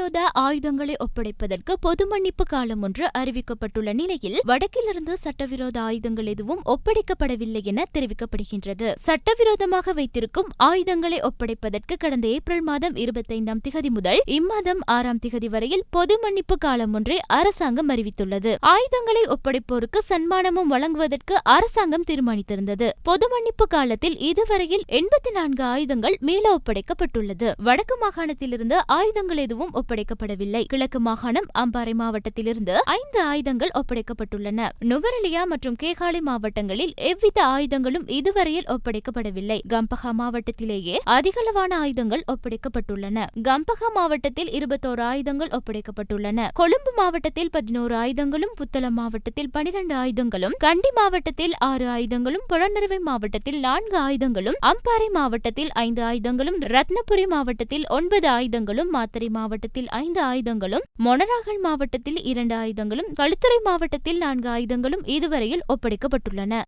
சட்டவிரோத ஆயுதங்களை ஒப்படைப்பதற்கு பொது மன்னிப்பு காலம் ஒன்று அறிவிக்கப்பட்டுள்ள நிலையில் வடக்கிலிருந்து சட்டவிரோத ஆயுதங்கள் எதுவும் ஒப்படைக்கப்படவில்லை என தெரிவிக்கப்படுகின்றது. சட்டவிரோதமாக வைத்திருக்கும் ஆயுதங்களை ஒப்படைப்பதற்கு கடந்த ஏப்ரல் மாதம் 25ஆம் திகதி முதல் இம்மாதம் 6ஆம் திகதி வரையில் பொது மன்னிப்பு காலம் ஒன்றை அரசாங்கம் அறிவித்துள்ளது. ஆயுதங்களை ஒப்படைப்போருக்கு சன்மானமும் வழங்குவதற்கு அரசாங்கம் தீர்மானித்திருந்தது. பொது மன்னிப்பு காலத்தில் இதுவரையில் 84 ஆயுதங்கள் மீள ஒப்படைக்கப்பட்டுள்ளது. வடக்கு மாகாணத்திலிருந்து ஆயுதங்கள் எதுவும் ஒப்படைக்கப்படவில்லை. கிழக்கு மாகாணம் அம்பாறை மாவட்டத்திலிருந்து 5 ஆயுதங்கள் ஒப்படைக்கப்பட்டுள்ளன. நுவரெலியா மற்றும் கேகாலை மாவட்டங்களில் எவ்வித ஆயுதங்களும் இதுவரையில் ஒப்படைக்கப்படவில்லை. கம்பஹா மாவட்டத்திலேயே அதிகளவான ஆயுதங்கள் ஒப்படைக்கப்பட்டுள்ளன. கம்பஹா மாவட்டத்தில் 21 ஆயுதங்கள் ஒப்படைக்கப்பட்டுள்ளன. கொழும்பு மாவட்டத்தில் 11 ஆயுதங்களும், புத்தளம் மாவட்டத்தில் 12 ஆயுதங்களும், கண்டி மாவட்டத்தில் 6 ஆயுதங்களும், புலனறுவை மாவட்டத்தில் 4 ஆயுதங்களும், அம்பாறை மாவட்டத்தில் 5 ஆயுதங்களும், ரத்னபுரி மாவட்டத்தில் 9 ஆயுதங்களும், மாத்தறை மாவட்டத்தில் 5 ஆயுதங்களும், மொனராகல் மாவட்டத்தில் 2 ஆயுதங்களும், களுத்துறை மாவட்டத்தில் 4 ஆயுதங்களும் இதுவரையில் ஒப்படைக்கப்பட்டுள்ளன.